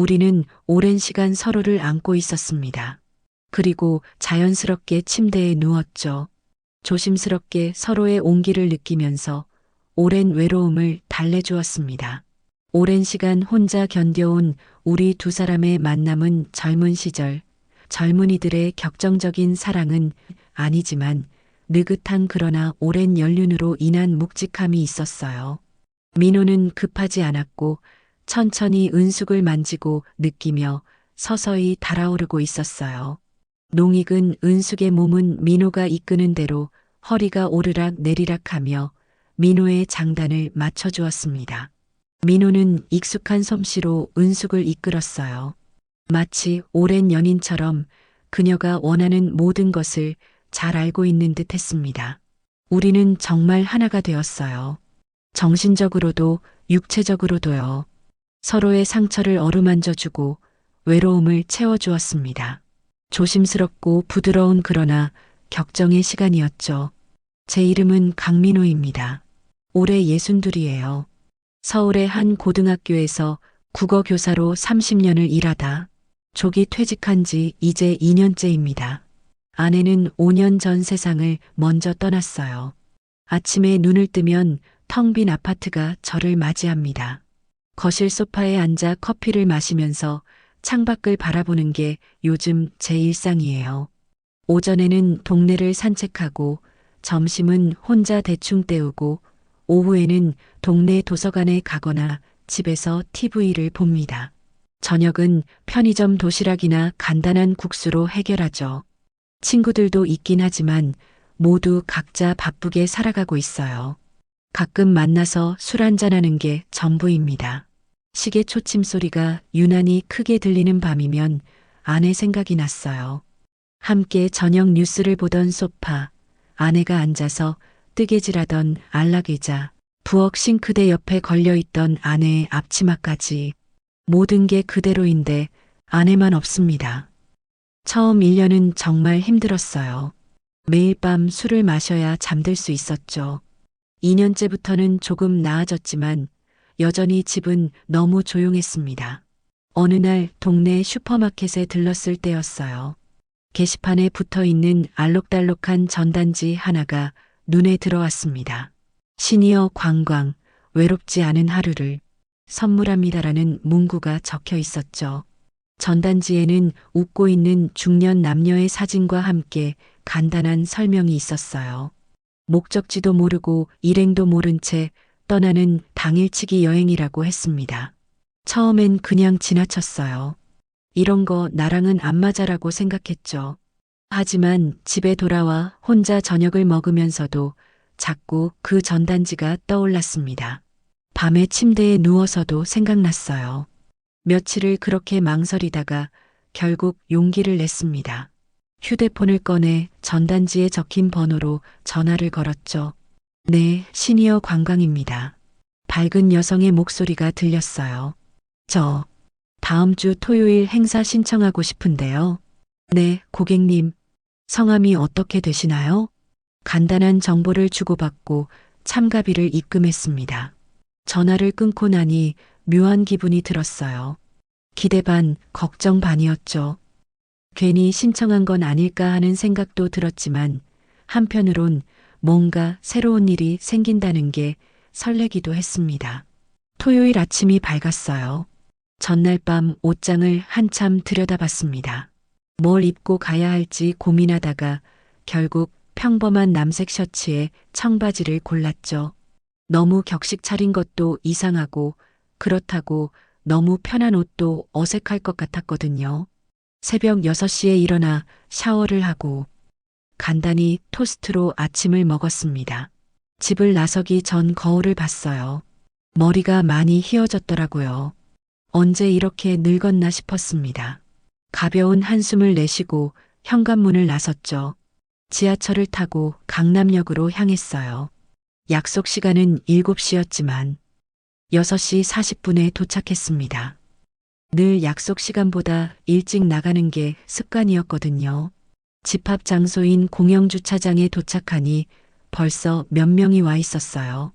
우리는 오랜 시간 서로를 안고 있었습니다. 그리고 자연스럽게 침대에 누웠죠. 조심스럽게 서로의 온기를 느끼면서 오랜 외로움을 달래주었습니다. 오랜 시간 혼자 견뎌온 우리 두 사람의 만남은 젊은 시절, 젊은이들의 격정적인 사랑은 아니지만 느긋한 그러나 오랜 연륜으로 인한 묵직함이 있었어요. 민호는 급하지 않았고 천천히 은숙을 만지고 느끼며 서서히 달아오르고 있었어요. 농익은 은숙의 몸은 민호가 이끄는 대로 허리가 오르락 내리락하며 민호의 장단을 맞춰주었습니다. 민호는 익숙한 솜씨로 은숙을 이끌었어요. 마치 오랜 연인처럼 그녀가 원하는 모든 것을 잘 알고 있는 듯 했습니다. 우리는 정말 하나가 되었어요. 정신적으로도 육체적으로도요. 서로의 상처를 어루만져주고 외로움을 채워주었습니다. 조심스럽고 부드러운 그러나 격정의 시간이었죠. 제 이름은 강민호입니다. 올해 62이에요. 서울의 한 고등학교에서 국어교사로 30년을 일하다 조기 퇴직한 지 이제 2년째입니다. 아내는 5년 전 세상을 먼저 떠났어요. 아침에 눈을 뜨면 텅 빈 아파트가 저를 맞이합니다. 거실 소파에 앉아 커피를 마시면서 창밖을 바라보는 게 요즘 제 일상이에요. 오전에는 동네를 산책하고 점심은 혼자 대충 때우고 오후에는 동네 도서관에 가거나 집에서 TV를 봅니다. 저녁은 편의점 도시락이나 간단한 국수로 해결하죠. 친구들도 있긴 하지만 모두 각자 바쁘게 살아가고 있어요. 가끔 만나서 술 한잔하는 게 전부입니다. 시계 초침 소리가 유난히 크게 들리는 밤이면 아내 생각이 났어요. 함께 저녁 뉴스를 보던 소파, 아내가 앉아서 뜨개질하던 안락의자, 부엌 싱크대 옆에 걸려있던 아내의 앞치마까지 모든 게 그대로인데 아내만 없습니다. 처음 1년은 정말 힘들었어요. 매일 밤 술을 마셔야 잠들 수 있었죠. 2년째부터는 조금 나아졌지만 여전히 집은 너무 조용했습니다. 어느 날 동네 슈퍼마켓에 들렀을 때였어요. 게시판에 붙어 있는 알록달록한 전단지 하나가 눈에 들어왔습니다. 시니어 관광, 외롭지 않은 하루를 선물합니다라는 문구가 적혀 있었죠. 전단지에는 웃고 있는 중년 남녀의 사진과 함께 간단한 설명이 있었어요. 목적지도 모르고 일행도 모른 채 떠나는 당일치기 여행이라고 했습니다. 처음엔 그냥 지나쳤어요. 이런 거 나랑은 안 맞아라고 생각했죠. 하지만 집에 돌아와 혼자 저녁을 먹으면서도 자꾸 그 전단지가 떠올랐습니다. 밤에 침대에 누워서도 생각났어요. 며칠을 그렇게 망설이다가 결국 용기를 냈습니다. 휴대폰을 꺼내 전단지에 적힌 번호로 전화를 걸었죠. 네, 시니어 관광입니다. 밝은 여성의 목소리가 들렸어요. 저 다음 주 토요일 행사 신청하고 싶은데요. 네, 고객님. 성함이 어떻게 되시나요? 간단한 정보를 주고받고 참가비를 입금했습니다. 전화를 끊고 나니 묘한 기분이 들었어요. 기대 반, 걱정 반이었죠. 괜히 신청한 건 아닐까 하는 생각도 들었지만 한편으론 뭔가 새로운 일이 생긴다는 게 설레기도 했습니다. 토요일 아침이 밝았어요. 전날 밤 옷장을 한참 들여다봤습니다. 뭘 입고 가야 할지 고민하다가 결국 평범한 남색 셔츠에 청바지를 골랐죠. 너무 격식 차린 것도 이상하고 그렇다고 너무 편한 옷도 어색할 것 같았거든요. 새벽 6시에 일어나 샤워를 하고 간단히 토스트로 아침을 먹었습니다. 집을 나서기 전 거울을 봤어요. 머리가 많이 휘어졌더라고요. 언제 이렇게 늙었나 싶었습니다. 가벼운 한숨을 내쉬고 현관문을 나섰죠. 지하철을 타고 강남역으로 향했어요. 약속 시간은 7시였지만 6시 40분에 도착했습니다. 늘 약속 시간보다 일찍 나가는 게 습관이었거든요. 집합 장소인 공영주차장에 도착하니 벌써 몇 명이 와 있었어요.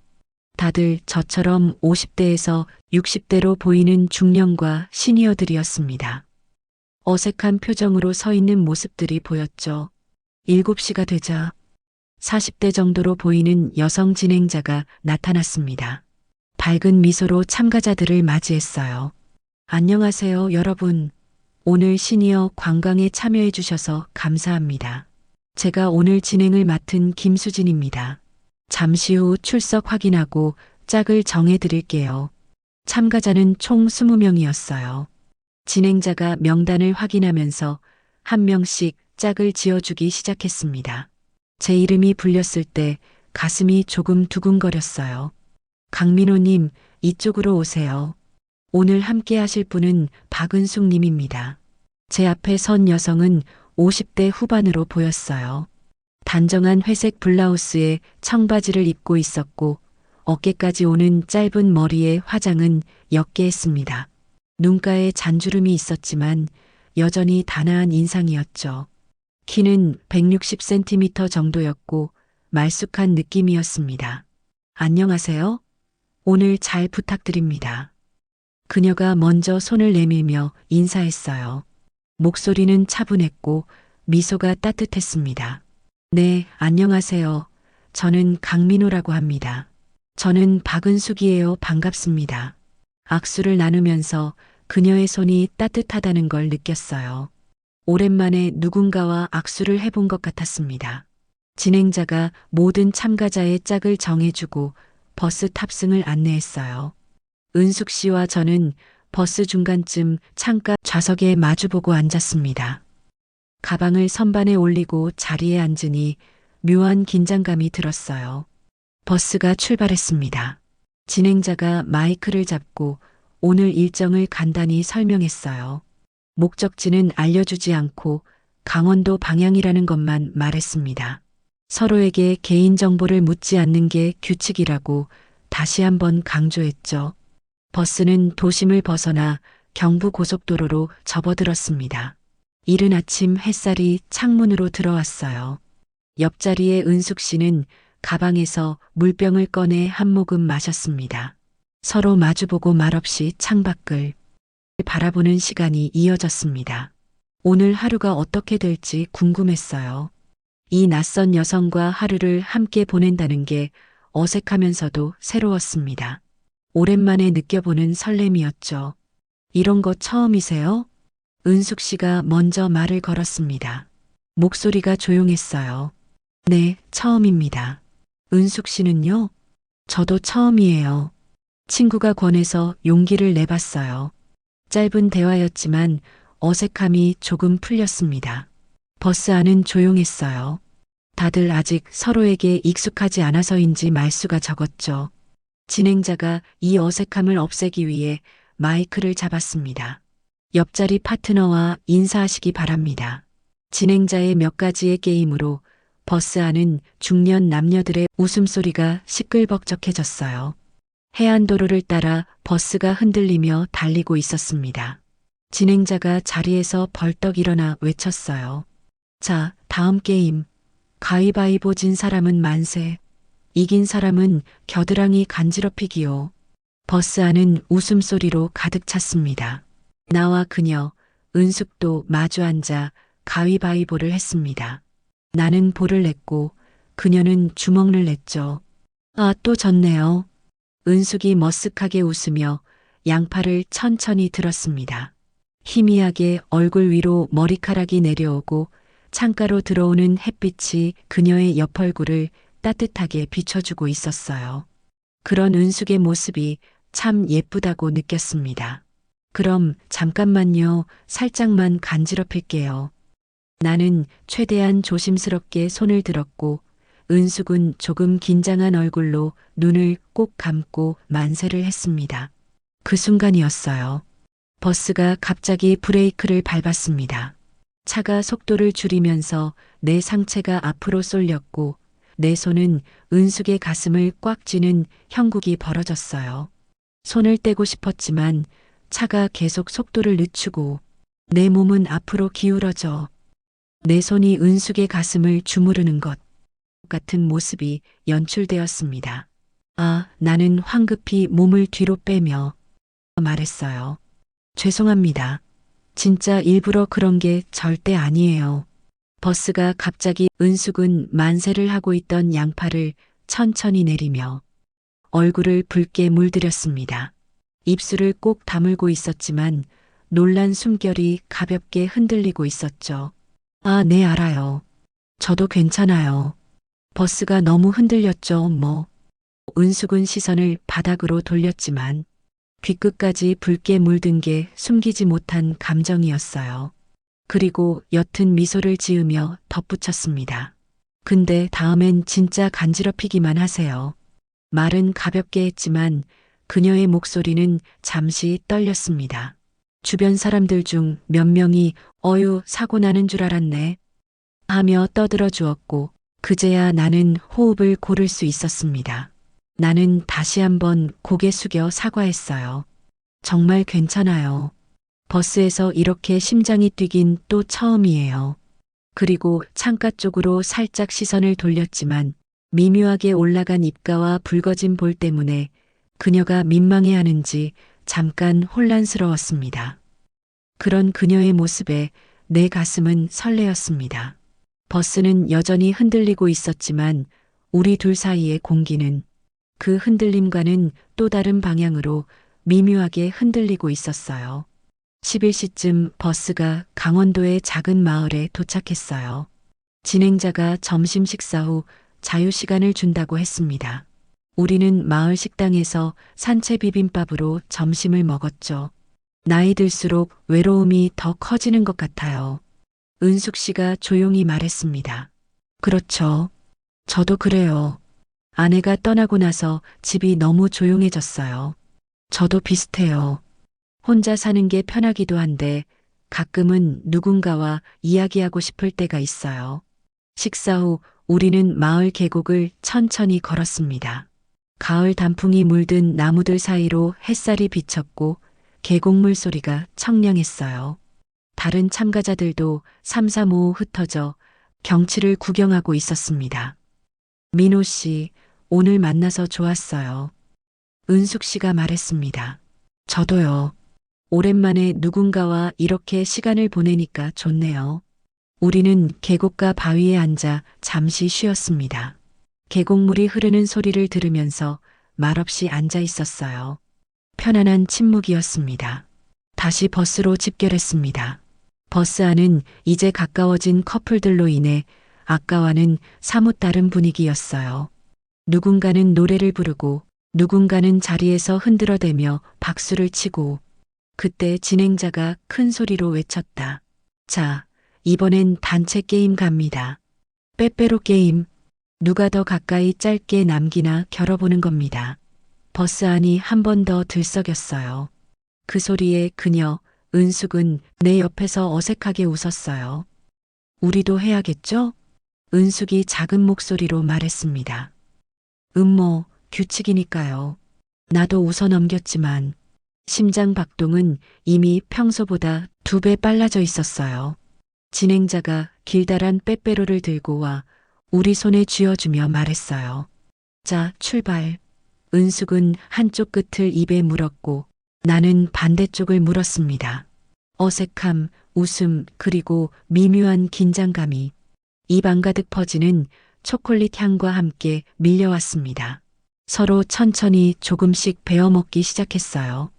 다들 저처럼 50대에서 60대로 보이는 중년과 시니어들이었습니다. 어색한 표정으로 서 있는 모습들이 보였죠. 7시가 되자 40대 정도로 보이는 여성 진행자가 나타났습니다. 밝은 미소로 참가자들을 맞이했어요. 안녕하세요, 여러분. 오늘 시니어 관광에 참여해 주셔서 감사합니다. 제가 오늘 진행을 맡은 김수진입니다. 잠시 후 출석 확인하고 짝을 정해 드릴게요. 참가자는 총 20명이었어요. 진행자가 명단을 확인하면서 한 명씩 짝을 지어주기 시작했습니다. 제 이름이 불렸을 때 가슴이 조금 두근거렸어요. 강민호님, 이쪽으로 오세요. 오늘 함께 하실 분은 박은숙 님입니다. 제 앞에 선 여성은 50대 후반으로 보였어요. 단정한 회색 블라우스에 청바지를 입고 있었고 어깨까지 오는 짧은 머리에 화장은 옅게 했습니다. 눈가에 잔주름이 있었지만 여전히 단아한 인상이었죠. 키는 160cm 정도였고 말쑥한 느낌이었습니다. 안녕하세요. 오늘 잘 부탁드립니다. 그녀가 먼저 손을 내밀며 인사했어요. 목소리는 차분했고 미소가 따뜻했습니다. 네, 안녕하세요. 저는 강민호라고 합니다. 저는 박은숙이에요. 반갑습니다. 악수를 나누면서 그녀의 손이 따뜻하다는 걸 느꼈어요. 오랜만에 누군가와 악수를 해본 것 같았습니다. 진행자가 모든 참가자의 짝을 정해주고 버스 탑승을 안내했어요. 은숙 씨와 저는 버스 중간쯤 창가 좌석에 마주보고 앉았습니다. 가방을 선반에 올리고 자리에 앉으니 묘한 긴장감이 들었어요. 버스가 출발했습니다. 진행자가 마이크를 잡고 오늘 일정을 간단히 설명했어요. 목적지는 알려주지 않고 강원도 방향이라는 것만 말했습니다. 서로에게 개인정보를 묻지 않는 게 규칙이라고 다시 한번 강조했죠. 버스는 도심을 벗어나 경부고속도로로 접어들었습니다. 이른 아침 햇살이 창문으로 들어왔어요. 옆자리의 은숙 씨는 가방에서 물병을 꺼내 한 모금 마셨습니다. 서로 마주보고 말없이 창밖을 바라보는 시간이 이어졌습니다. 오늘 하루가 어떻게 될지 궁금했어요. 이 낯선 여성과 하루를 함께 보낸다는 게 어색하면서도 새로웠습니다. 오랜만에 느껴보는 설렘이었죠. 이런 거 처음이세요? 은숙 씨가 먼저 말을 걸었습니다. 목소리가 조용했어요. 네, 처음입니다. 은숙 씨는요? 저도 처음이에요. 친구가 권해서 용기를 내봤어요. 짧은 대화였지만 어색함이 조금 풀렸습니다. 버스 안은 조용했어요. 다들 아직 서로에게 익숙하지 않아서인지 말수가 적었죠. 진행자가 이 어색함을 없애기 위해 마이크를 잡았습니다. 옆자리 파트너와 인사하시기 바랍니다. 진행자의 몇 가지의 게임으로 버스 안은 중년 남녀들의 웃음소리가 시끌벅적해졌어요. 해안도로를 따라 버스가 흔들리며 달리고 있었습니다. 진행자가 자리에서 벌떡 일어나 외쳤어요. 자, 다음 게임. 가위바위보 진 사람은 만세. 이긴 사람은 겨드랑이 간지럽히기요. 버스 안은 웃음소리로 가득 찼습니다. 나와 그녀, 은숙도 마주 앉아 가위바위보를 했습니다. 나는 볼을 냈고 그녀는 주먹을 냈죠. 아, 또 졌네요. 은숙이 머쓱하게 웃으며 양팔을 천천히 들었습니다. 희미하게 얼굴 위로 머리카락이 내려오고 창가로 들어오는 햇빛이 그녀의 옆얼굴을 따뜻하게 비춰주고 있었어요. 그런 은숙의 모습이 참 예쁘다고 느꼈습니다. 그럼 잠깐만요. 살짝만 간지럽힐게요. 나는 최대한 조심스럽게 손을 들었고 은숙은 조금 긴장한 얼굴로 눈을 꼭 감고 만세를 했습니다. 그 순간이었어요. 버스가 갑자기 브레이크를 밟았습니다. 차가 속도를 줄이면서 내 상체가 앞으로 쏠렸고 내 손은 은숙의 가슴을 꽉 쥐는 형국이 벌어졌어요. 손을 떼고 싶었지만 차가 계속 속도를 늦추고 내 몸은 앞으로 기울어져 내 손이 은숙의 가슴을 주무르는 것 같은 모습이 연출되었습니다. 나는 황급히 몸을 뒤로 빼며 말했어요. 죄송합니다. 진짜 일부러 그런 게 절대 아니에요. 버스가 갑자기 은숙은 만세를 하고 있던 양팔을 천천히 내리며 얼굴을 붉게 물들였습니다. 입술을 꼭 다물고 있었지만 놀란 숨결이 가볍게 흔들리고 있었죠. 네, 알아요. 저도 괜찮아요. 버스가 너무 흔들렸죠, 뭐. 은숙은 시선을 바닥으로 돌렸지만 귓끝까지 붉게 물든 게 숨기지 못한 감정이었어요. 그리고 옅은 미소를 지으며 덧붙였습니다. 근데 다음엔 진짜 간지럽히기만 하세요. 말은 가볍게 했지만 그녀의 목소리는 잠시 떨렸습니다. 주변 사람들 중 몇 명이 어휴, 사고 나는 줄 알았네 하며 떠들어 주었고 그제야 나는 호흡을 고를 수 있었습니다. 나는 다시 한번 고개 숙여 사과했어요. 정말 괜찮아요. 버스에서 이렇게 심장이 뛰긴 또 처음이에요. 그리고 창가 쪽으로 살짝 시선을 돌렸지만 미묘하게 올라간 입가와 붉어진 볼 때문에 그녀가 민망해하는지 잠깐 혼란스러웠습니다. 그런 그녀의 모습에 내 가슴은 설레었습니다. 버스는 여전히 흔들리고 있었지만 우리 둘 사이의 공기는 그 흔들림과는 또 다른 방향으로 미묘하게 흔들리고 있었어요. 11시쯤 버스가 강원도의 작은 마을에 도착했어요. 진행자가 점심 식사 후 자유시간을 준다고 했습니다. 우리는 마을 식당에서 산채 비빔밥으로 점심을 먹었죠. 나이 들수록 외로움이 더 커지는 것 같아요. 은숙 씨가 조용히 말했습니다. 그렇죠. 저도 그래요. 아내가 떠나고 나서 집이 너무 조용해졌어요. 저도 비슷해요. 혼자 사는 게 편하기도 한데 가끔은 누군가와 이야기하고 싶을 때가 있어요. 식사 후 우리는 마을 계곡을 천천히 걸었습니다. 가을 단풍이 물든 나무들 사이로 햇살이 비쳤고 계곡물 소리가 청량했어요. 다른 참가자들도 삼삼오오 흩어져 경치를 구경하고 있었습니다. 민호 씨, 오늘 만나서 좋았어요. 은숙 씨가 말했습니다. 저도요. 오랜만에 누군가와 이렇게 시간을 보내니까 좋네요. 우리는 계곡가 바위에 앉아 잠시 쉬었습니다. 계곡물이 흐르는 소리를 들으면서 말없이 앉아 있었어요. 편안한 침묵이었습니다. 다시 버스로 집결했습니다. 버스 안은 이제 가까워진 커플들로 인해 아까와는 사뭇 다른 분위기였어요. 누군가는 노래를 부르고 누군가는 자리에서 흔들어대며 박수를 치고 그때 진행자가 큰 소리로 외쳤다. 자, 이번엔 단체 게임 갑니다. 빼빼로 게임. 누가 더 가까이 짧게 남기나 겨뤄보는 겁니다. 버스 안이 한 번 더 들썩였어요. 그 소리에 그녀, 은숙은 내 옆에서 어색하게 웃었어요. 우리도 해야겠죠? 은숙이 작은 목소리로 말했습니다. 뭐, 규칙이니까요. 나도 웃어 넘겼지만 심장 박동은 이미 평소보다 2배 빨라져 있었어요. 진행자가 길다란 빼빼로를 들고 와 우리 손에 쥐어주며 말했어요. 자, 출발. 은숙은 한쪽 끝을 입에 물었고 나는 반대쪽을 물었습니다. 어색함, 웃음, 그리고 미묘한 긴장감이 입 안가득 퍼지는 초콜릿 향과 함께 밀려왔습니다. 서로 천천히 조금씩 베어 먹기 시작했어요.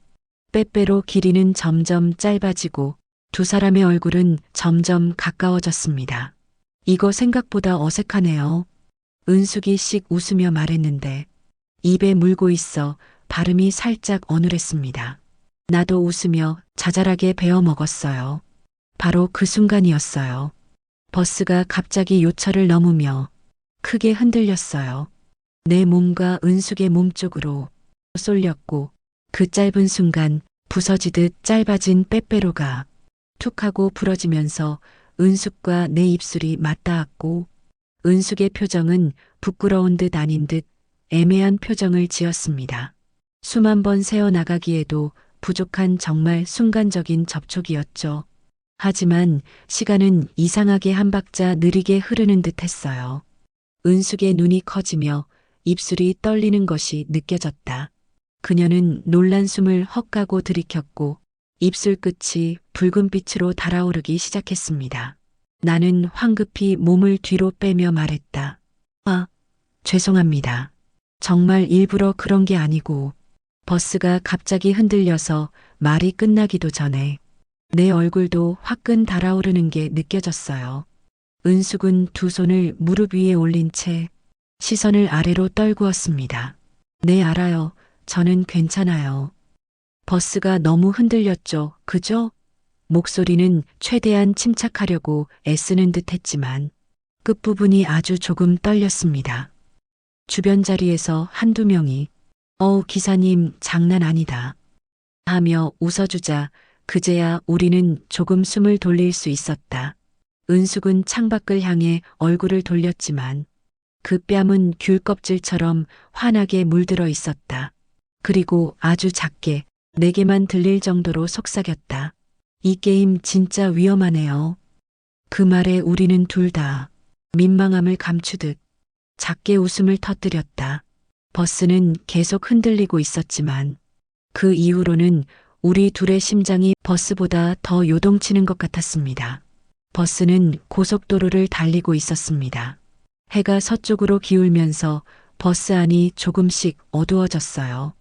빼빼로 길이는 점점 짧아지고 두 사람의 얼굴은 점점 가까워졌습니다. 이거 생각보다 어색하네요. 은숙이 씩 웃으며 말했는데 입에 물고 있어 발음이 살짝 어눌했습니다. 나도 웃으며 자잘하게 베어 먹었어요. 바로 그 순간이었어요. 버스가 갑자기 요철을 넘으며 크게 흔들렸어요. 내 몸과 은숙의 몸 쪽으로 쏠렸고 그 짧은 순간 부서지듯 짧아진 빼빼로가 툭 하고 부러지면서 은숙과 내 입술이 맞닿았고 은숙의 표정은 부끄러운 듯 아닌 듯 애매한 표정을 지었습니다. 수만 번 새어나가기에도 부족한 정말 순간적인 접촉이었죠. 하지만 시간은 이상하게 한 박자 느리게 흐르는 듯 했어요. 은숙의 눈이 커지며 입술이 떨리는 것이 느껴졌다. 그녀는 놀란 숨을 헛가고 들이켰고 입술 끝이 붉은 빛으로 달아오르기 시작했습니다. 나는 황급히 몸을 뒤로 빼며 말했다. 아, 죄송합니다. 정말 일부러 그런 게 아니고. 버스가 갑자기 흔들려서 말이 끝나기도 전에 내 얼굴도 화끈 달아오르는 게 느껴졌어요. 은숙은 두 손을 무릎 위에 올린 채 시선을 아래로 떨구었습니다. 네, 알아요. 저는 괜찮아요. 버스가 너무 흔들렸죠. 그죠? 목소리는 최대한 침착하려고 애쓰는 듯 했지만 끝부분이 아주 조금 떨렸습니다. 주변 자리에서 한두 명이 기사님 장난 아니다 하며 웃어주자 그제야 우리는 조금 숨을 돌릴 수 있었다. 은숙은 창밖을 향해 얼굴을 돌렸지만 그 뺨은 귤 껍질처럼 환하게 물들어 있었다. 그리고 아주 작게 내게만 들릴 정도로 속삭였다. 이 게임 진짜 위험하네요. 그 말에 우리는 둘 다 민망함을 감추듯 작게 웃음을 터뜨렸다. 버스는 계속 흔들리고 있었지만 그 이후로는 우리 둘의 심장이 버스보다 더 요동치는 것 같았습니다. 버스는 고속도로를 달리고 있었습니다. 해가 서쪽으로 기울면서 버스 안이 조금씩 어두워졌어요.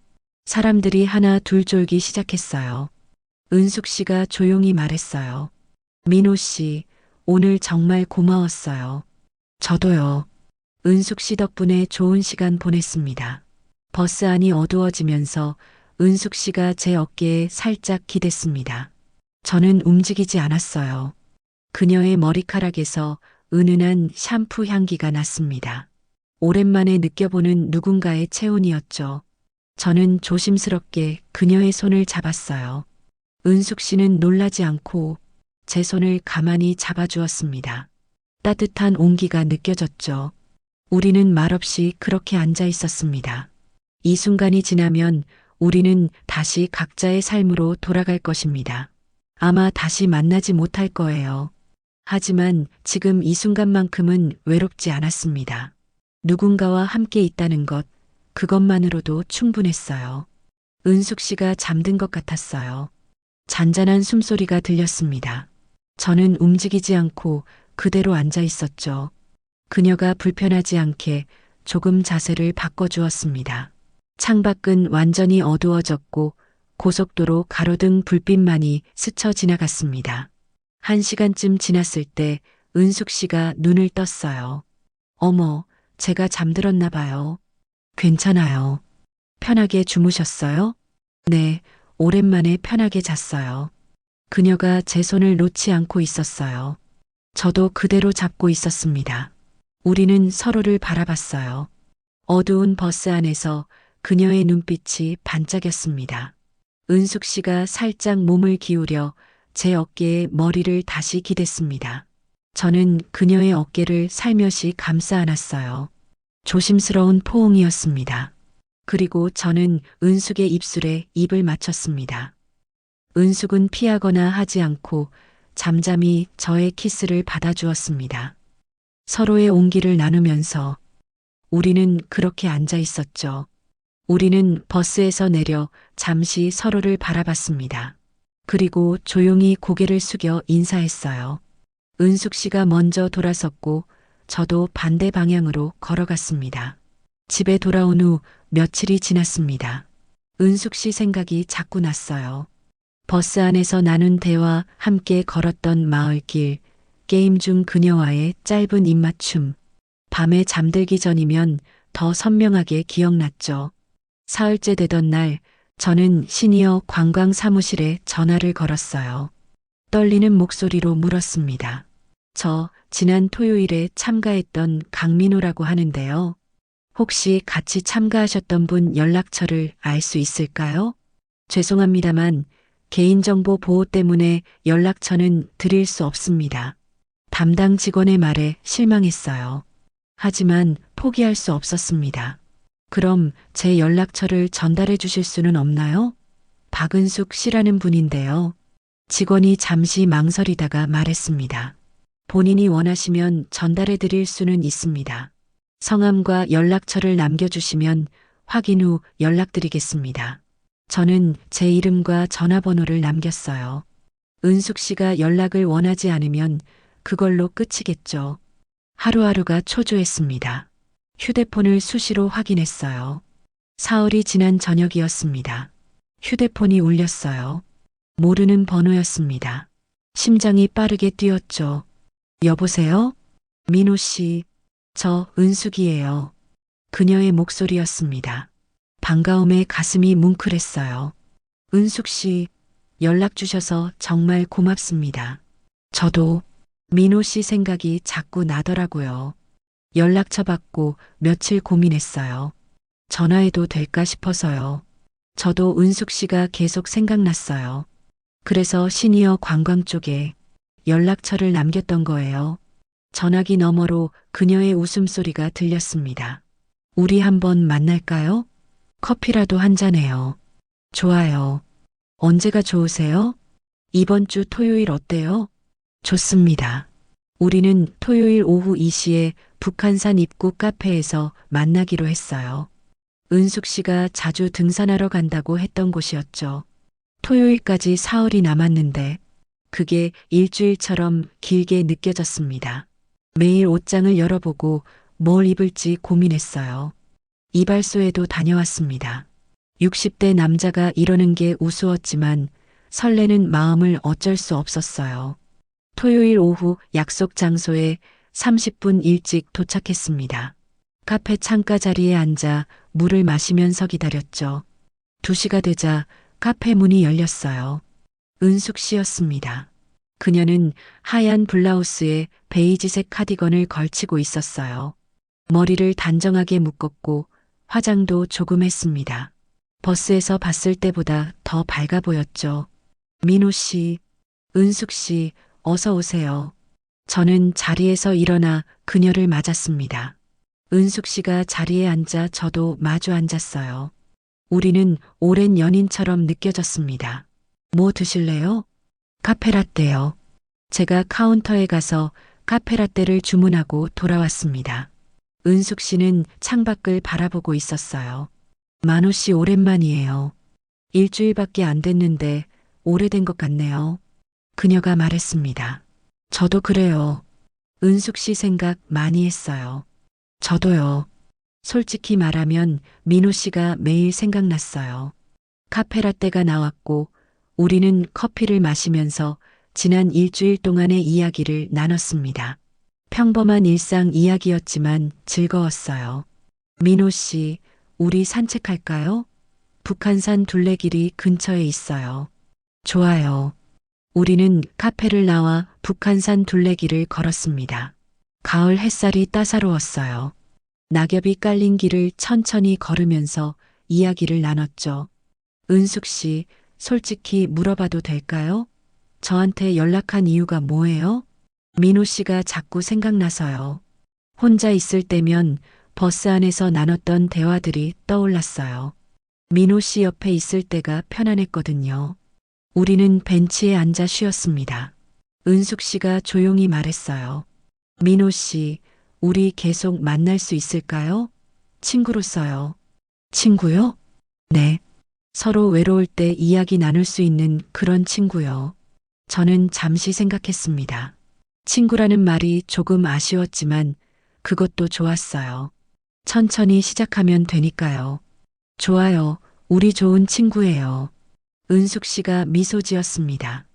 사람들이 하나 둘 졸기 시작했어요. 은숙 씨가 조용히 말했어요. 민호 씨, 오늘 정말 고마웠어요. 저도요. 은숙 씨 덕분에 좋은 시간 보냈습니다. 버스 안이 어두워지면서 은숙 씨가 제 어깨에 살짝 기댔습니다. 저는 움직이지 않았어요. 그녀의 머리카락에서 은은한 샴푸 향기가 났습니다. 오랜만에 느껴보는 누군가의 체온이었죠. 저는 조심스럽게 그녀의 손을 잡았어요. 은숙 씨는 놀라지 않고 제 손을 가만히 잡아주었습니다. 따뜻한 온기가 느껴졌죠. 우리는 말없이 그렇게 앉아 있었습니다. 이 순간이 지나면 우리는 다시 각자의 삶으로 돌아갈 것입니다. 아마 다시 만나지 못할 거예요. 하지만 지금 이 순간만큼은 외롭지 않았습니다. 누군가와 함께 있다는 것, 그것만으로도 충분했어요. 은숙 씨가 잠든 것 같았어요. 잔잔한 숨소리가 들렸습니다. 저는 움직이지 않고 그대로 앉아 있었죠. 그녀가 불편하지 않게 조금 자세를 바꿔주었습니다. 창밖은 완전히 어두워졌고 고속도로 가로등 불빛만이 스쳐 지나갔습니다. 1시간쯤 지났을 때 은숙 씨가 눈을 떴어요. 어머, 제가 잠들었나 봐요. 괜찮아요. 편하게 주무셨어요? 네, 오랜만에 편하게 잤어요. 그녀가 제 손을 놓지 않고 있었어요. 저도 그대로 잡고 있었습니다. 우리는 서로를 바라봤어요. 어두운 버스 안에서 그녀의 눈빛이 반짝였습니다. 은숙 씨가 살짝 몸을 기울여 제 어깨에 머리를 다시 기댔습니다. 저는 그녀의 어깨를 살며시 감싸 안았어요. 조심스러운 포옹이었습니다. 그리고 저는 은숙의 입술에 입을 맞췄습니다. 은숙은 피하거나 하지 않고 잠잠히 저의 키스를 받아주었습니다. 서로의 온기를 나누면서 우리는 그렇게 앉아 있었죠. 우리는 버스에서 내려 잠시 서로를 바라봤습니다. 그리고 조용히 고개를 숙여 인사했어요. 은숙 씨가 먼저 돌아섰고 저도 반대 방향으로 걸어갔습니다. 집에 돌아온 후 며칠이 지났습니다. 은숙 씨 생각이 자꾸 났어요. 버스 안에서 나눈 대화, 함께 걸었던 마을길, 게임 중 그녀와의 짧은 입맞춤, 밤에 잠들기 전이면 더 선명하게 기억났죠. 사흘째 되던 날, 저는 시니어 관광 사무실에 전화를 걸었어요. 떨리는 목소리로 물었습니다. 저 지난 토요일에 참가했던 강민호라고 하는데요. 혹시 같이 참가하셨던 분 연락처를 알 수 있을까요? 죄송합니다만 개인정보 보호 때문에 연락처는 드릴 수 없습니다. 담당 직원의 말에 실망했어요. 하지만 포기할 수 없었습니다. 그럼 제 연락처를 전달해 주실 수는 없나요? 박은숙 씨라는 분인데요. 직원이 잠시 망설이다가 말했습니다. 본인이 원하시면 전달해 드릴 수는 있습니다. 성함과 연락처를 남겨주시면 확인 후 연락드리겠습니다. 저는 제 이름과 전화번호를 남겼어요. 은숙 씨가 연락을 원하지 않으면 그걸로 끝이겠죠. 하루하루가 초조했습니다. 휴대폰을 수시로 확인했어요. 사흘이 지난 저녁이었습니다. 휴대폰이 울렸어요. 모르는 번호였습니다. 심장이 빠르게 뛰었죠. 여보세요? 민호 씨, 저 은숙이에요. 그녀의 목소리였습니다. 반가움에 가슴이 뭉클했어요. 은숙 씨, 연락 주셔서 정말 고맙습니다. 저도 민호 씨 생각이 자꾸 나더라고요. 연락처 받고 며칠 고민했어요. 전화해도 될까 싶어서요. 저도 은숙 씨가 계속 생각났어요. 그래서 시니어 관광 쪽에 연락처를 남겼던 거예요. 전화기 너머로 그녀의 웃음소리가 들렸습니다. 우리 한번 만날까요? 커피라도 한 잔해요. 좋아요. 언제가 좋으세요? 이번 주 토요일 어때요? 좋습니다. 우리는 토요일 오후 2시에 북한산 입구 카페에서 만나기로 했어요. 은숙 씨가 자주 등산하러 간다고 했던 곳이었죠. 토요일까지 사흘이 남았는데 그게 일주일처럼 길게 느껴졌습니다. 매일 옷장을 열어보고 뭘 입을지 고민했어요. 이발소에도 다녀왔습니다. 60대 남자가 이러는 게 우스웠지만 설레는 마음을 어쩔 수 없었어요. 토요일 오후 약속 장소에 30분 일찍 도착했습니다. 카페 창가 자리에 앉아 물을 마시면서 기다렸죠. 2시가 되자 카페 문이 열렸어요. 은숙 씨였습니다. 그녀는 하얀 블라우스에 베이지색 카디건을 걸치고 있었어요. 머리를 단정하게 묶었고 화장도 조금 했습니다. 버스에서 봤을 때보다 더 밝아 보였죠. 민호 씨, 은숙 씨, 어서 오세요. 저는 자리에서 일어나 그녀를 맞았습니다. 은숙 씨가 자리에 앉아 저도 마주 앉았어요. 우리는 오랜 연인처럼 느껴졌습니다. 뭐 드실래요? 카페라떼요. 제가 카운터에 가서 카페라떼를 주문하고 돌아왔습니다. 은숙 씨는 창밖을 바라보고 있었어요. 만호 씨 오랜만이에요. 일주일밖에 안 됐는데 오래된 것 같네요. 그녀가 말했습니다. 저도 그래요. 은숙 씨 생각 많이 했어요. 저도요. 솔직히 말하면 민호 씨가 매일 생각났어요. 카페라떼가 나왔고 우리는 커피를 마시면서 지난 일주일 동안의 이야기를 나눴습니다. 평범한 일상 이야기였지만 즐거웠어요. 민호 씨, 우리 산책할까요? 북한산 둘레길이 근처에 있어요. 좋아요. 우리는 카페를 나와 북한산 둘레길을 걸었습니다. 가을 햇살이 따사로웠어요. 낙엽이 깔린 길을 천천히 걸으면서 이야기를 나눴죠. 은숙 씨, 솔직히 물어봐도 될까요? 저한테 연락한 이유가 뭐예요? 민호 씨가 자꾸 생각나서요. 혼자 있을 때면 버스 안에서 나눴던 대화들이 떠올랐어요. 민호 씨 옆에 있을 때가 편안했거든요. 우리는 벤치에 앉아 쉬었습니다. 은숙 씨가 조용히 말했어요. 민호 씨, 우리 계속 만날 수 있을까요? 친구로서요. 친구요? 네. 서로 외로울 때 이야기 나눌 수 있는 그런 친구요. 저는 잠시 생각했습니다. 친구라는 말이 조금 아쉬웠지만 그것도 좋았어요. 천천히 시작하면 되니까요. 좋아요. 우리 좋은 친구예요. 은숙 씨가 미소 지었습니다.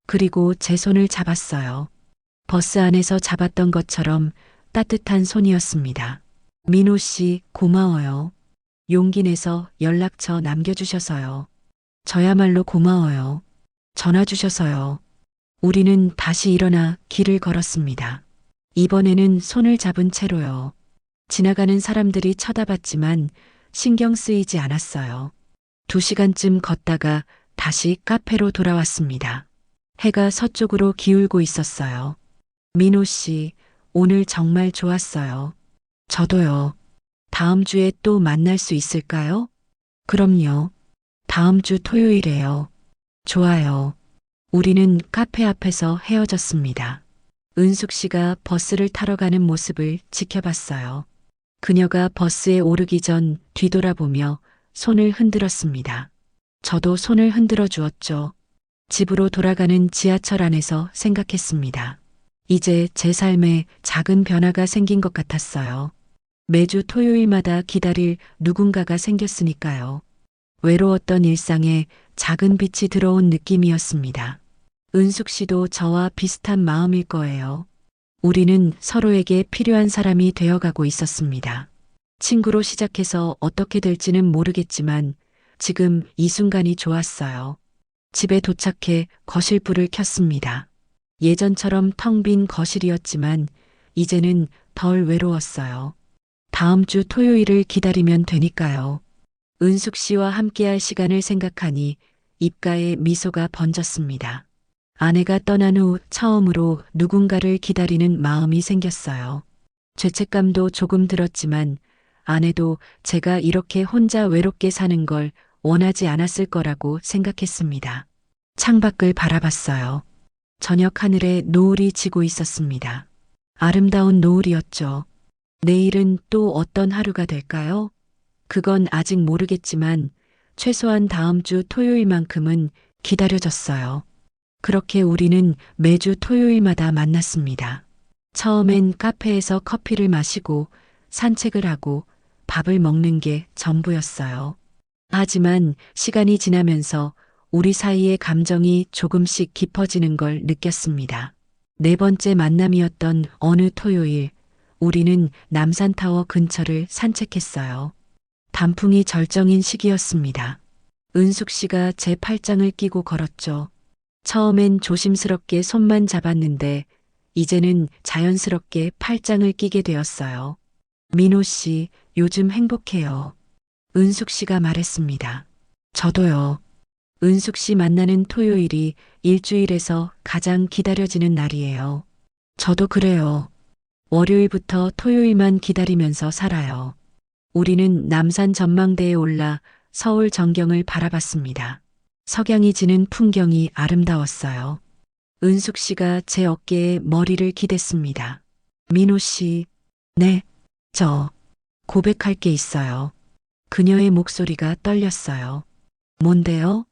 그리고 제 손을 잡았어요. 버스 안에서 잡았던 것처럼 따뜻한 손이었습니다. 민호 씨, 고마워요. 용기 내서 연락처 남겨주셔서요. 저야말로 고마워요. 전화 주셔서요. 우리는 다시 일어나 길을 걸었습니다. 이번에는 손을 잡은 채로요. 지나가는 사람들이 쳐다봤지만 신경 쓰이지 않았어요. 2시간쯤 걷다가 다시 카페로 돌아왔습니다. 해가 서쪽으로 기울고 있었어요. 민호 씨, 오늘 정말 좋았어요. 저도요. 다음 주에 또 만날 수 있을까요? 그럼요. 다음 주 토요일에요. 좋아요. 우리는 카페 앞에서 헤어졌습니다. 은숙 씨가 버스를 타러 가는 모습을 지켜봤어요. 그녀가 버스에 오르기 전 뒤돌아보며 손을 흔들었습니다. 저도 손을 흔들어 주었죠. 집으로 돌아가는 지하철 안에서 생각했습니다. 이제 제 삶에 작은 변화가 생긴 것 같았어요. 매주 토요일마다 기다릴 누군가가 생겼으니까요. 외로웠던 일상에 작은 빛이 들어온 느낌이었습니다. 은숙 씨도 저와 비슷한 마음일 거예요. 우리는 서로에게 필요한 사람이 되어가고 있었습니다. 친구로 시작해서 어떻게 될지는 모르겠지만 지금 이 순간이 좋았어요. 집에 도착해 거실불을 켰습니다. 예전처럼 텅 빈 거실이었지만 이제는 덜 외로웠어요. 다음 주 토요일을 기다리면 되니까요. 은숙 씨와 함께할 시간을 생각하니 입가에 미소가 번졌습니다. 아내가 떠난 후 처음으로 누군가를 기다리는 마음이 생겼어요. 죄책감도 조금 들었지만 아내도 제가 이렇게 혼자 외롭게 사는 걸 원하지 않았을 거라고 생각했습니다. 창밖을 바라봤어요. 저녁 하늘에 노을이 지고 있었습니다. 아름다운 노을이었죠. 내일은 또 어떤 하루가 될까요? 그건 아직 모르겠지만 최소한 다음 주 토요일만큼은 기다려졌어요. 그렇게 우리는 매주 토요일마다 만났습니다. 처음엔 카페에서 커피를 마시고 산책을 하고 밥을 먹는 게 전부였어요. 하지만 시간이 지나면서 우리 사이의 감정이 조금씩 깊어지는 걸 느꼈습니다. 네 번째 만남이었던 어느 토요일, 우리는 남산타워 근처를 산책했어요. 단풍이 절정인 시기였습니다. 은숙 씨가 제 팔짱을 끼고 걸었죠. 처음엔 조심스럽게 손만 잡았는데 이제는 자연스럽게 팔짱을 끼게 되었어요. 민호 씨, 요즘 행복해요. 은숙 씨가 말했습니다. 저도요. 은숙 씨 만나는 토요일이 일주일에서 가장 기다려지는 날이에요. 저도 그래요. 월요일부터 토요일만 기다리면서 살아요. 우리는 남산 전망대에 올라 서울 전경을 바라봤습니다. 석양이 지는 풍경이 아름다웠어요. 은숙 씨가 제 어깨에 머리를 기댔습니다. 민호 씨, 네, 저 고백할 게 있어요. 그녀의 목소리가 떨렸어요. 뭔데요?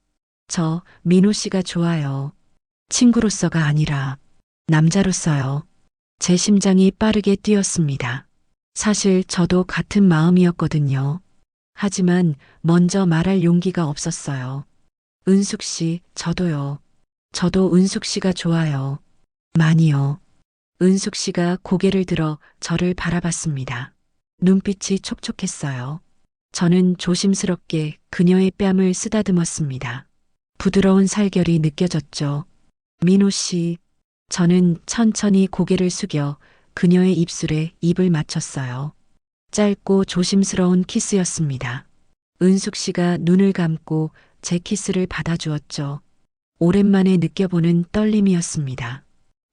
저 민호 씨가 좋아요. 친구로서가 아니라 남자로서요. 제 심장이 빠르게 뛰었습니다. 사실 저도 같은 마음이었거든요. 하지만 먼저 말할 용기가 없었어요. 은숙 씨, 저도요. 저도 은숙 씨가 좋아요. 많이요. 은숙 씨가 고개를 들어 저를 바라봤습니다. 눈빛이 촉촉했어요. 저는 조심스럽게 그녀의 뺨을 쓰다듬었습니다. 부드러운 살결이 느껴졌죠. 민호 씨, 저는 천천히 고개를 숙여 그녀의 입술에 입을 맞췄어요. 짧고 조심스러운 키스였습니다. 은숙 씨가 눈을 감고 제 키스를 받아주었죠. 오랜만에 느껴보는 떨림이었습니다.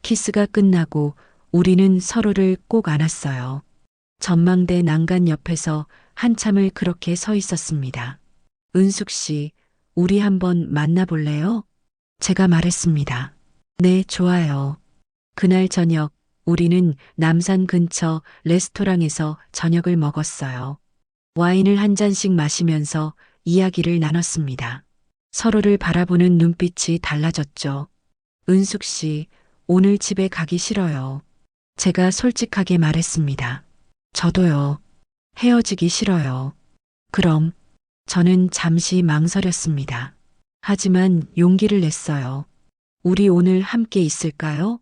키스가 끝나고 우리는 서로를 꼭 안았어요. 전망대 난간 옆에서 한참을 그렇게 서 있었습니다. 은숙 씨, 우리 한번 만나볼래요? 제가 말했습니다. 네, 좋아요. 그날 저녁 우리는 남산 근처 레스토랑에서 저녁을 먹었어요. 와인을 한 잔씩 마시면서 이야기를 나눴습니다. 서로를 바라보는 눈빛이 달라졌죠. 은숙 씨, 오늘 집에 가기 싫어요. 제가 솔직하게 말했습니다. 저도요. 헤어지기 싫어요. 그럼 저는 잠시 망설였습니다. 하지만 용기를 냈어요. 우리 오늘 함께 있을까요?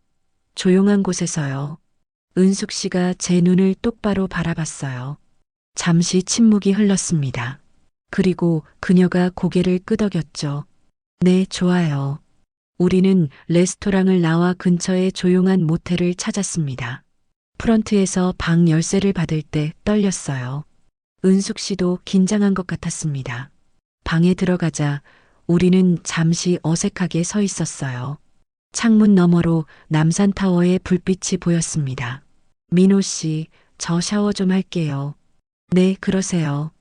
조용한 곳에서요. 은숙 씨가 제 눈을 똑바로 바라봤어요. 잠시 침묵이 흘렀습니다. 그리고 그녀가 고개를 끄덕였죠. 네, 좋아요. 우리는 레스토랑을 나와 근처의 조용한 모텔을 찾았습니다. 프런트에서 방 열쇠를 받을 때 떨렸어요. 은숙 씨도 긴장한 것 같았습니다. 방에 들어가자 우리는 잠시 어색하게 서 있었어요. 창문 너머로 남산타워의 불빛이 보였습니다. 민호 씨, 저 샤워 좀 할게요. 네, 그러세요.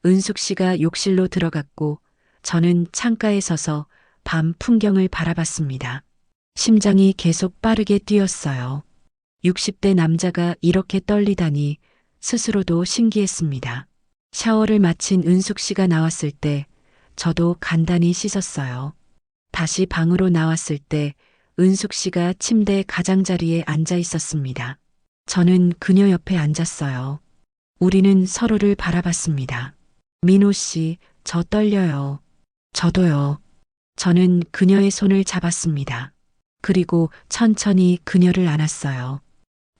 은숙 씨가 욕실로 들어갔고 저는 창가에 서서 밤 풍경을 바라봤습니다. 심장이 계속 빠르게 뛰었어요. 60대 남자가 이렇게 떨리다니 스스로도 신기했습니다. 샤워를 마친 은숙 씨가 나왔을 때 저도 간단히 씻었어요. 다시 방으로 나왔을 때 은숙 씨가 침대 가장자리에 앉아 있었습니다. 저는 그녀 옆에 앉았어요. 우리는 서로를 바라봤습니다. 민호 씨, 저 떨려요. 저도요. 저는 그녀의 손을 잡았습니다. 그리고 천천히 그녀를 안았어요.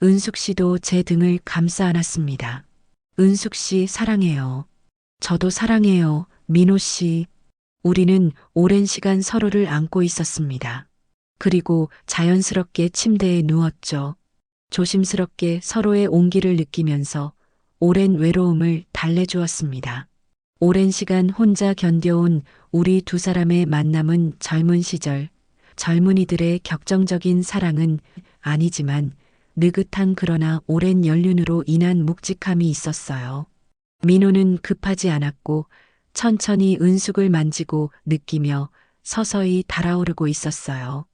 은숙 씨도 제 등을 감싸 안았습니다. 은숙 씨 사랑해요. 저도 사랑해요. 민호 씨. 우리는 오랜 시간 서로를 안고 있었습니다. 그리고 자연스럽게 침대에 누웠죠. 조심스럽게 서로의 온기를 느끼면서 오랜 외로움을 달래주었습니다. 오랜 시간 혼자 견뎌온 우리 두 사람의 만남은 젊은 시절, 젊은이들의 격정적인 사랑은 아니지만 느긋한 그러나 오랜 연륜으로 인한 묵직함이 있었어요. 민호는 급하지 않았고 천천히 은숙을 만지고 느끼며 서서히 달아오르고 있었어요.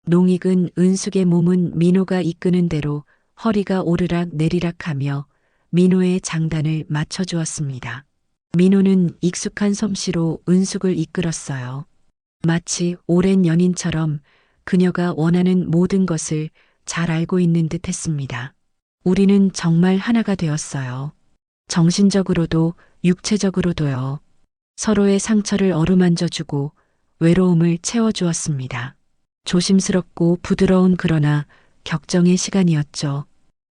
농익은 은숙의 몸은 민호가 이끄는 대로 허리가 오르락 내리락하며 민호의 장단을 맞춰주었습니다. 민호는 익숙한 솜씨로 은숙을 이끌었어요. 마치 오랜 연인처럼 그녀가 원하는 모든 것을 잘 알고 있는 듯 했습니다. 우리는 정말 하나가 되었어요. 정신적으로도 육체적으로도요. 서로의 상처를 어루만져주고 외로움을 채워주었습니다. 조심스럽고 부드러운 그러나 격정의 시간이었죠.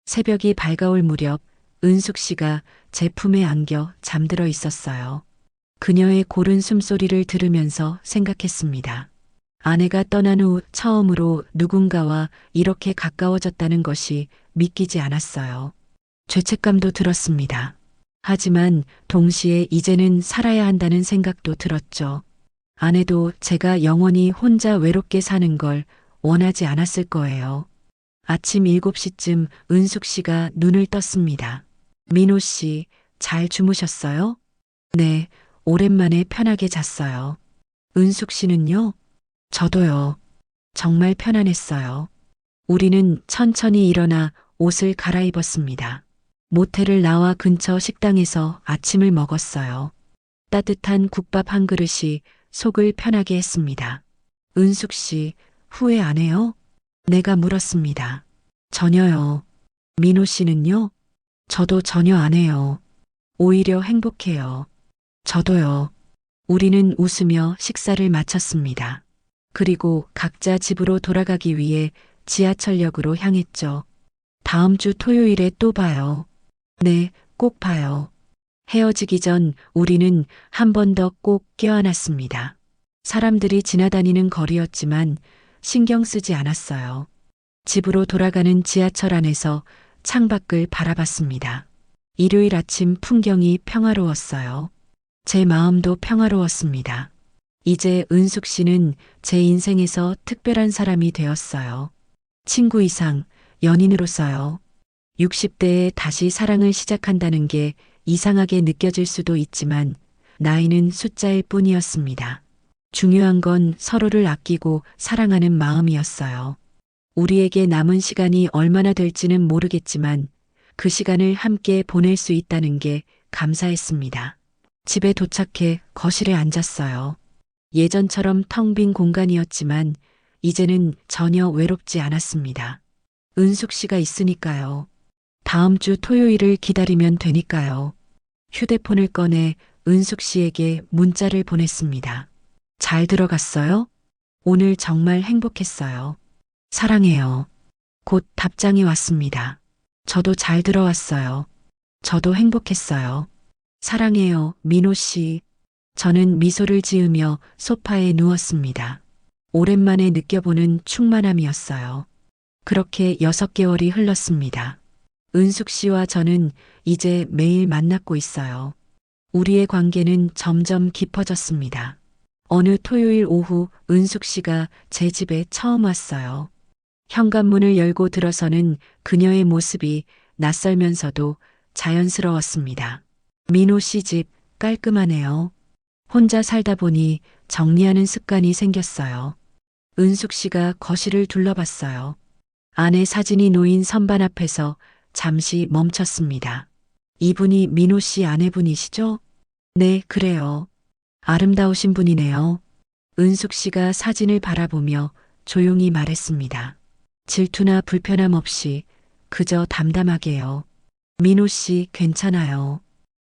새벽이 밝아올 무렵 은숙 씨가 제 품에 안겨 잠들어 있었어요. 그녀의 고른 숨소리를 들으면서 생각했습니다. 아내가 떠난 후 처음으로 누군가와 이렇게 가까워졌다는 것이 믿기지 않았어요. 죄책감도 들었습니다. 하지만 동시에 이제는 살아야 한다는 생각도 들었죠. 아내도 제가 영원히 혼자 외롭게 사는 걸 원하지 않았을 거예요. 아침 7시쯤 은숙 씨가 눈을 떴습니다. 민호 씨, 잘 주무셨어요? 네, 오랜만에 편하게 잤어요. 은숙 씨는요? 저도요. 정말 편안했어요. 우리는 천천히 일어나 옷을 갈아입었습니다. 모텔을 나와 근처 식당에서 아침을 먹었어요. 따뜻한 국밥 한 그릇이 속을 편하게 했습니다. 은숙 씨, 후회 안 해요? 내가 물었습니다. 전혀요. 민호 씨는요? 저도 전혀 안 해요. 오히려 행복해요. 저도요. 우리는 웃으며 식사를 마쳤습니다. 그리고 각자 집으로 돌아가기 위해 지하철역으로 향했죠. 다음 주 토요일에 또 봐요. 네, 꼭 봐요. 헤어지기 전 우리는 한 번 더 꼭 껴안았습니다. 사람들이 지나다니는 거리였지만 신경 쓰지 않았어요. 집으로 돌아가는 지하철 안에서 창밖을 바라봤습니다. 일요일 아침 풍경이 평화로웠어요. 제 마음도 평화로웠습니다. 이제 은숙 씨는 제 인생에서 특별한 사람이 되었어요. 친구 이상, 연인으로서요. 60대에 다시 사랑을 시작한다는 게 이상하게 느껴질 수도 있지만 나이는 숫자일 뿐이었습니다. 중요한 건 서로를 아끼고 사랑하는 마음이었어요. 우리에게 남은 시간이 얼마나 될지는 모르겠지만 그 시간을 함께 보낼 수 있다는 게 감사했습니다. 집에 도착해 거실에 앉았어요. 예전처럼 텅 빈 공간이었지만 이제는 전혀 외롭지 않았습니다. 은숙 씨가 있으니까요. 다음 주 토요일을 기다리면 되니까요. 휴대폰을 꺼내 은숙 씨에게 문자를 보냈습니다. 잘 들어갔어요? 오늘 정말 행복했어요. 사랑해요. 곧 답장이 왔습니다. 저도 잘 들어왔어요. 저도 행복했어요. 사랑해요, 민호 씨. 저는 미소를 지으며 소파에 누웠습니다. 오랜만에 느껴보는 충만함이었어요. 그렇게 6개월이 흘렀습니다. 은숙 씨와 저는 이제 매일 만났고 있어요. 우리의 관계는 점점 깊어졌습니다. 어느 토요일 오후 은숙 씨가 제 집에 처음 왔어요. 현관문을 열고 들어서는 그녀의 모습이 낯설면서도 자연스러웠습니다. 민호 씨 집 깔끔하네요. 혼자 살다 보니 정리하는 습관이 생겼어요. 은숙 씨가 거실을 둘러봤어요. 아내 사진이 놓인 선반 앞에서 잠시 멈췄습니다. 이분이 민호 씨 아내분이시죠? 네, 그래요. 아름다우신 분이네요. 은숙 씨가 사진을 바라보며 조용히 말했습니다. 질투나 불편함 없이 그저 담담하게요. 민호 씨 괜찮아요.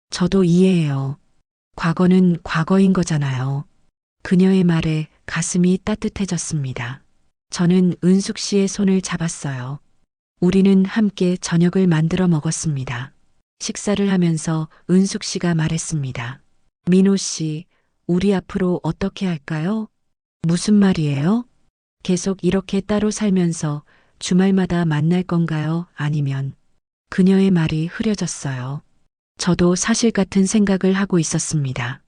저도 이해해요. 과거는 과거인 거잖아요. 그녀의 말에 가슴이 따뜻해졌습니다. 저는 은숙 씨의 손을 잡았어요. 우리는 함께 저녁을 만들어 먹었습니다. 식사를 하면서 은숙 씨가 말했습니다. 민호 씨, 우리 앞으로 어떻게 할까요? 무슨 말이에요? 계속 이렇게 따로 살면서 주말마다 만날 건가요? 아니면 그녀의 말이 흐려졌어요. 저도 사실 같은 생각을 하고 있었습니다.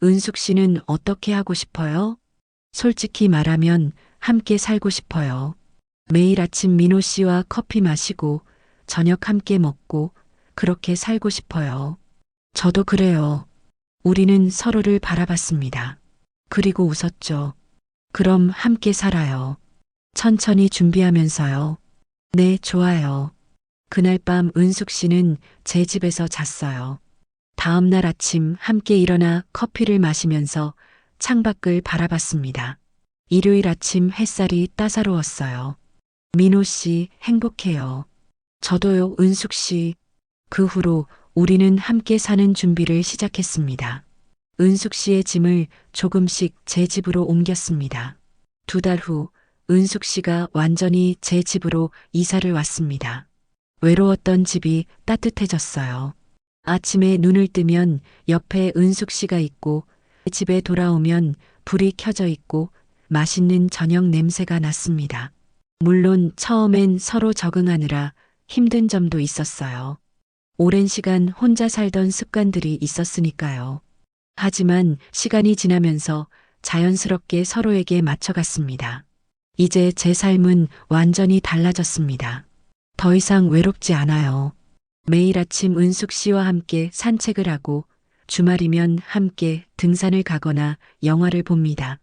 은숙 씨는 어떻게 하고 싶어요? 솔직히 말하면 함께 살고 싶어요. 매일 아침 민호 씨와 커피 마시고 저녁 함께 먹고 그렇게 살고 싶어요. 저도 그래요. 우리는 서로를 바라봤습니다. 그리고 웃었죠. 그럼 함께 살아요. 천천히 준비하면서요. 네, 좋아요. 그날 밤 은숙 씨는 제 집에서 잤어요. 다음 날 아침 함께 일어나 커피를 마시면서 창밖을 바라봤습니다. 일요일 아침 햇살이 따사로웠어요. 민호 씨, 행복해요. 저도요, 은숙 씨. 그 후로 우리는 함께 사는 준비를 시작했습니다. 은숙 씨의 짐을 조금씩 제 집으로 옮겼습니다. 2달 후, 은숙 씨가 완전히 제 집으로 이사를 왔습니다. 외로웠던 집이 따뜻해졌어요. 아침에 눈을 뜨면 옆에 은숙 씨가 있고 집에 돌아오면 불이 켜져 있고 맛있는 저녁 냄새가 났습니다. 물론 처음엔 서로 적응하느라 힘든 점도 있었어요. 오랜 시간 혼자 살던 습관들이 있었으니까요. 하지만 시간이 지나면서 자연스럽게 서로에게 맞춰갔습니다. 이제 제 삶은 완전히 달라졌습니다. 더 이상 외롭지 않아요. 매일 아침 은숙 씨와 함께 산책을 하고 주말이면 함께 등산을 가거나 영화를 봅니다.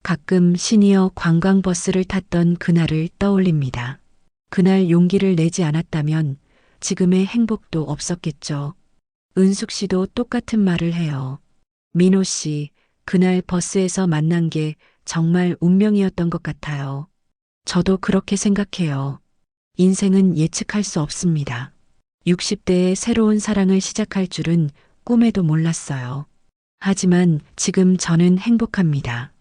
가끔 시니어 관광버스를 탔던 그날을 떠올립니다. 그날 용기를 내지 않았다면 지금의 행복도 없었겠죠. 은숙 씨도 똑같은 말을 해요. 민호 씨, 그날 버스에서 만난 게 정말 운명이었던 것 같아요. 저도 그렇게 생각해요. 인생은 예측할 수 없습니다. 60대에 새로운 사랑을 시작할 줄은 꿈에도 몰랐어요. 하지만 지금 저는 행복합니다.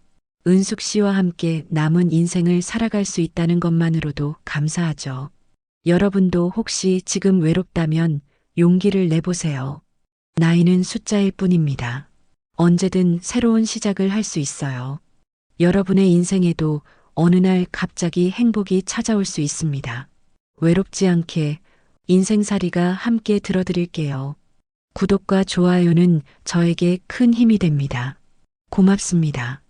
은숙 씨와 함께 남은 인생을 살아갈 수 있다는 것만으로도 감사하죠. 여러분도 혹시 지금 외롭다면 용기를 내보세요. 나이는 숫자일 뿐입니다. 언제든 새로운 시작을 할 수 있어요. 여러분의 인생에도 어느 날 갑자기 행복이 찾아올 수 있습니다. 외롭지 않게 인생살이가 함께 들어드릴게요. 구독과 좋아요는 저에게 큰 힘이 됩니다. 고맙습니다.